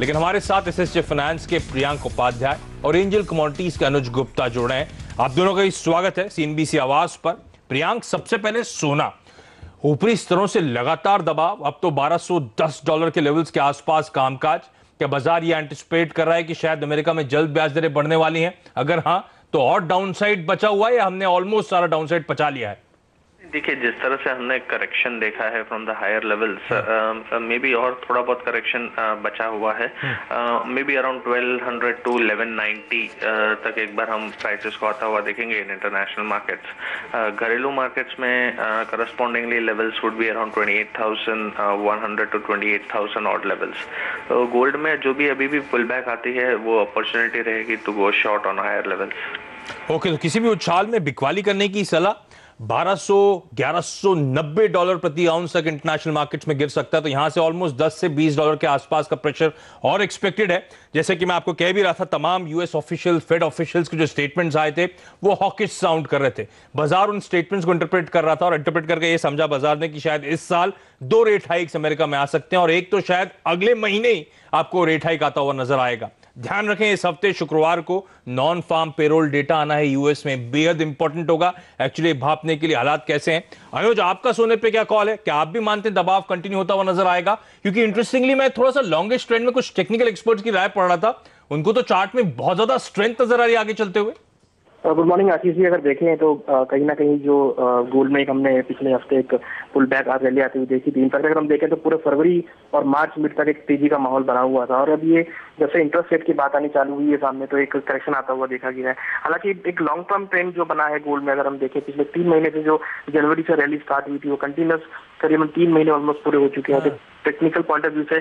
लेकिन हमारे साथ एसएसजे फाइनेंस के प्रियांक उपाध्याय और एंजल कमोडिटीज के अनुज गुप्ता जुड़े हैं। आप दोनों का ही स्वागत है सीएनबीसी आवाज पर। प्रियांक, सबसे पहले सोना ऊपरी स्तरों से लगातार दबाव, अब तो $1210 के लेवल्स के आसपास कामकाज। क्या बाजार ये एंटिसिपेट कर रहा है कि शायद अमेरिका में जल्द ब्याज दरें बढ़ने वाली हैं? अगर हाँ, तो और डाउनसाइड बचा हुआ है या हमने ऑलमोस्ट सारा डाउनसाइड पचा लिया है? देखिए, जिस तरह से हमने करेक्शन देखा है from the higher levels, maybe और थोड़ा बहुत करेक्शन बचा हुआ है। मे बी अराउंड 1200 टू 1190 तक एक बार हम प्राइसेस को आता हुआ देखेंगे इन इंटरनेशनल मार्केट्स। घरेलू मार्केट्स में correspondingly levels would be around 28,100 to 28,000 odd levels. तो गोल्ड में जो भी अभी भी पुल बैक आती है वो अपॉर्चुनिटी रहेगी to go short on higher levels. Okay, तो किसी भी उछाल में बिकवाली करने की सलाह? $1190 प्रति आउंस तक इंटरनेशनल मार्केट्स में गिर सकता है, तो यहां से ऑलमोस्ट $10 से $20 के आसपास का प्रेशर और एक्सपेक्टेड है। जैसे कि मैं आपको कह भी रहा था, तमाम यूएस ऑफिशियल, फेड ऑफिशियल्स के जो स्टेटमेंट्स आए थे वो हॉकिश साउंड कर रहे थे। बाजार उन स्टेटमेंट्स को इंटरप्रेट कर रहा था और इंटरप्रेट करके ये समझा बाजार ने कि शायद इस साल 2 रेट हाइक्स अमेरिका में आ सकते हैं और एक तो शायद अगले महीने ही आपको रेट हाइक आता हुआ नजर आएगा। ध्यान रखें, इस हफ्ते शुक्रवार को नॉन फार्म पेरोल डेटा आना है यूएस में, बेहद इंपॉर्टेंट होगा एक्चुअली भापने के लिए हालात कैसे हैं। अनुज, आपका सोने पे क्या कॉल है? क्या आप भी मानते हैं दबाव कंटिन्यू होता हुआ नजर आएगा? क्योंकि इंटरेस्टिंगली मैं थोड़ा सा लॉन्गेस्ट ट्रेंड में कुछ टेक्निकल एक्सपर्ट्स की राय पढ़ रहा था, उनको तो चार्ट में बहुत ज्यादा स्ट्रेंथ नजर आ रही है आगे चलते हुए। Good morning Ashish ji. अगर देखें तो कहीं ना कहीं जो गोल्ड में हमने पिछले हफ्ते एक पुल बैक आज रैली आती हुई देखी थी। इनफैक्ट अगर हम देखें तो पूरे फरवरी और मार्च मिड तक एक तेजी का माहौल बना हुआ था और अब ये जब से इंटरेस्ट रेट की बात आनी चालू हुई है सामने, तो एक करेक्शन आता हुआ देखा गया है। हालांकि एक लॉन्ग टर्म ट्रेंड जो बना है गोल्ड में, अगर हम देखें पिछले 3 महीने से जो जनवरी से रैली स्टार्ट हुई थी वो कंटिन्यूस करीबन 3 महीने ऑलमोस्ट पूरे हो चुके हैं। तो टेक्निकल पॉइंट ऑफ व्यू से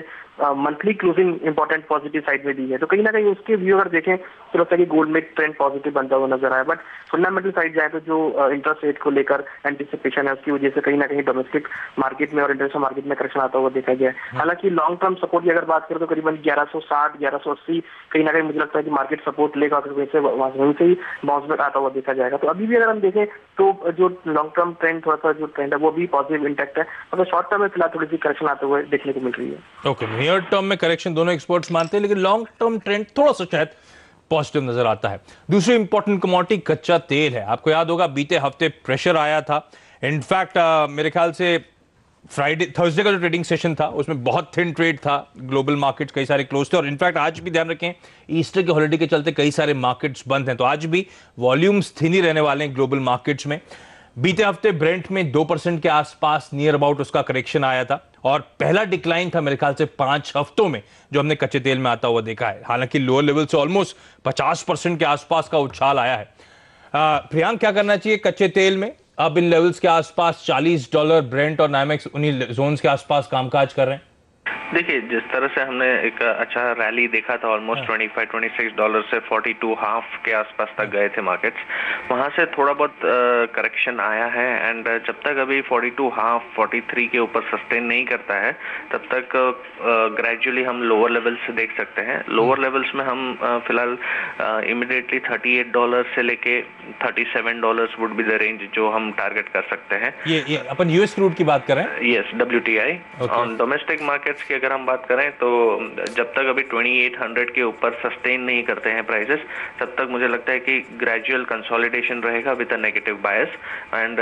monthly closing important positive side में दी है, तो कहीं ना कहीं उसके व्यू अगर देखें तो लगता है कि गोल्ड में एक ट्रेंड पॉजिटिव बनता हुआ नजर आया। बट फंडामेंटल साइड जाए तो जो इंटरेस्ट रेट को लेकर एंटिसिपेशन है उसकी वजह से कहीं ना कहीं डोमेस्टिक मार्केट में और इंटरनेशनल मार्केट में करेक्शन आता हुआ देखा गया है। हालांकि लॉन्ग टर्म सपोर्ट की अगर बात करें तो करीबन 1160 1180 कहीं ना कहीं मुझे लगता है कि मार्केट सपोर्ट लेगा, वहीं से ही बाउंस बैक आता हुआ देखा जाएगा। तो अभी भी अगर हम देखें तो जो लॉन्ग टर्म ट्रेंड थोड़ा सा जो ट्रेंड है वो भी पॉजिटिव इंटैक्ट है, मतलब शॉर्ट टर्म में फिलहाल थोड़ी सी करेक्शन आते हुए देखने को मिल रही है। ओके, नियर टर्म में करेक्शन दोनों एक्सपर्ट्स मानते हैं, लेकिन लॉन्ग टर्म ट्रेंड थोड़ा सा शायद पॉजिटिव नजर आता है। दूसरी इंपॉर्टेंट कमोडिटी कच्चा तेल है। आपको याद होगा बीते हफ्ते प्रेशर आया था। इनफैक्ट मेरे ख्याल से थर्सडे का जो ट्रेडिंग सेशन था उसमें बहुत थिन ट्रेड था, ग्लोबल मार्केट्स कई सारे क्लोज थे और इनफैक्ट आज भी ध्यान रखें ईस्टर के हॉलिडे के चलते कई सारे मार्केट्स बंद हैं, तो आज भी वॉल्यूम्स थिन ही रहने वाले हैं ग्लोबल मार्केट्स में। बीते हफ्ते ब्रेंट में 2% के आसपास नियर अबाउट उसका करेक्शन आया था और पहला डिक्लाइन था मेरे ख्याल से 5 हफ्तों में जो हमने कच्चे तेल में आता हुआ देखा है। हालांकि लोअर लेवल से ऑलमोस्ट 50% के आसपास का उछाल आया है। प्रियांक, क्या करना चाहिए कच्चे तेल में? अब इन लेवल्स के आसपास $40 ब्रेंट और नाइमेक्स उन्हीं जोन्स के आसपास कामकाज कर रहे हैं। देखिए, जिस तरह से हमने एक अच्छा रैली देखा था ऑलमोस्ट $25-26 से 42.5 के आसपास तक गए थे मार्केट्स, वहां से थोड़ा बहुत करेक्शन आया है एंड जब तक अभी 42.5 43 के ऊपर सस्टेन नहीं करता है तब तक ग्रेजुअली हम लोअर लेवल्स देख सकते हैं। लोअर लेवल्स में हम फिलहाल इमिडिएटली $38 से लेके $37 वुड बी द रेंज जो हम टारगेट कर सकते हैं। ये अपन यूएस क्रूड की बात कर रहे हैं? Yes, WTI। On domestic markets की अगर हम बात करें तो जब तक अभी 2800 के ऊपर सस्टेन नहीं करते हैं प्राइसेस, तब तक मुझे लगता है कि ग्रेजुअल कंसोलिडेशन रहेगा with a negative bias and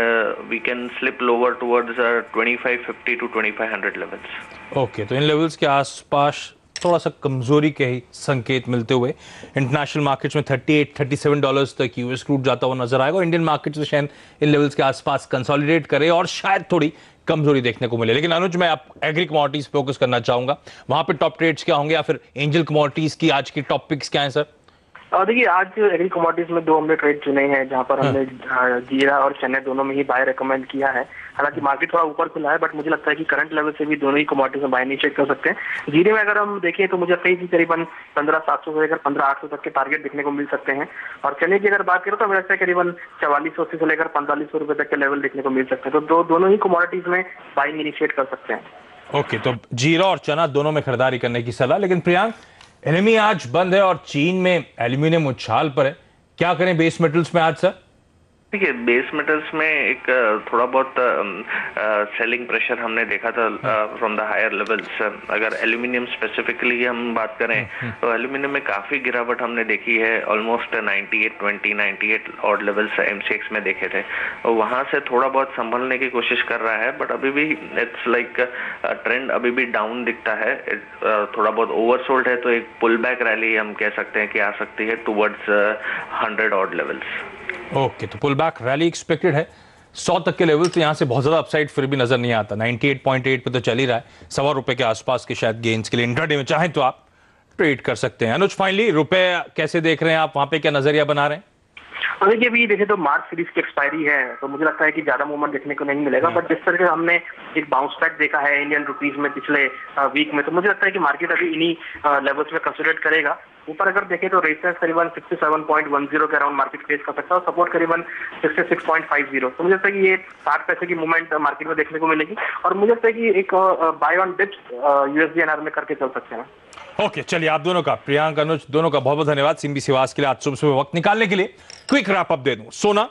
we can slip lower towards 2550 to 2500 levels. Okay, तो इन लेवल्स के आसपास थोड़ा सा कमजोरी के ही संकेत मिलते हुए इंटरनेशनल मार्केट्स में $38-37 तक यूएस क्रूड जाता हुआ नजर आएगा। इंडियन मार्केट्स में शायद इन लेवल्स के आसपास कंसोलिडेट करे और शायद थोड़ी कमजोरी देखने को मिले। लेकिन अनुज, मैं आप एग्री कमोडिटीज फोकस करना चाहूंगा, वहां पे टॉप ट्रेड्स क्या होंगे या फिर एंजल कमोडिटीज की आज की टॉप पिक्स क्या है सर? देखिए, आज एग्री कमोडिटीज में 2 हमने ट्रेड चुने हैं जहां पर हमने जीरा और चने दोनों में ही बाय रेकमेंड किया है। हालांकि मार्केट थोड़ा ऊपर खुला है बट मुझे लगता है कि करंट लेवल से भी दोनों ही कमोडिटीज में बाय इनिशिएट कर सकते हैं। जीरे में अगर हम देखें तो मुझे लगता है कि करीबन 15,700 से लेकर 15,800 तक के टारगेट देखने को मिल सकते हैं और चने की अगर बात करें तो मुझे लगता है करीबन 4480 से लेकर 4500 रुपए तक के लेवल देखने को मिल सकते हैं। तो दोनों ही कमोडिटीज में बाइंग इनिशिएट कर सकते हैं। ओके, तो जीरा और चना दोनों में खरीदारी करने की सलाह। लेकिन प्रियांक, एनएमई आज बंद है और चीन में एल्यूमिनियम उछाल पर है, क्या करें बेस मेटल्स में आज सर? देखिए बेस मेटल्स में एक थोड़ा बहुत सेलिंग प्रेशर हमने देखा था फ्रॉम द हायर लेवल्स। अगर एल्यूमिनियम स्पेसिफिकली हम बात करें तो एल्यूमिनियम में काफी गिरावट हमने देखी है, ऑलमोस्ट 9820 98 ऑड लेवल्स एमसीएक्स में देखे थे। वहां से थोड़ा बहुत संभलने की कोशिश कर रहा है, बट अभी भी इट्स लाइक ट्रेंड अभी भी डाउन दिखता है। थोड़ा बहुत ओवरसोल्ड है, तो एक पुल बैक रैली हम कह सकते हैं कि आ सकती है टुवर्ड्स 100 ऑड लेवल्स। ओके, तो पुल बैक रैली एक्सपेक्टेड है 100 तक के लेवल से। यहां से बहुत ज्यादा अपसाइड फिर भी नजर नहीं आता। 98.8 पे तो चल ही रहा है, ₹1.25 के आसपास के शायद गेन्स के लिए इंट्राडे में चाहें तो आप ट्रेड कर सकते हैं। अनुज, फाइनली रुपए कैसे देख रहे हैं आप, वहां पे क्या नजरिया बना रहे हैं? देखिए अभी देखे तो मार्च सीरीज की एक्सपायरी है, तो मुझे लगता है कि ज्यादा मूवमेंट देखने को नहीं मिलेगा। बट जिस तरह से हमने एक बाउंस बैक देखा है इंडियन रुपीज में पिछले वीक में, तो मुझे लगता है कि मार्केट अभी इन्हीं लेवल्स में कंसिडर करेगा। ऊपर अगर देखें तो रेजिस्टेंस करीबन 67.10 के अराउंड मार्केट फेस कर सकता है और सपोर्ट करीबन 66.50। तो मुझे लगता है कि ये 60 पैसे की मूवमेंट मार्केट में देखने को मिलेगी और मुझे लगता है कि एक बाय ऑन डिप्स USD/NR में करके चल सकते हैं। ओके, चलिए आप दोनों का, प्रियांक अनुज दोनों का बहुत बहुत धन्यवाद सिंबी सिवास के लिए आज सुबह सुबह वक्त निकालने के लिए। क्विक रैप अप दे दूं, सोना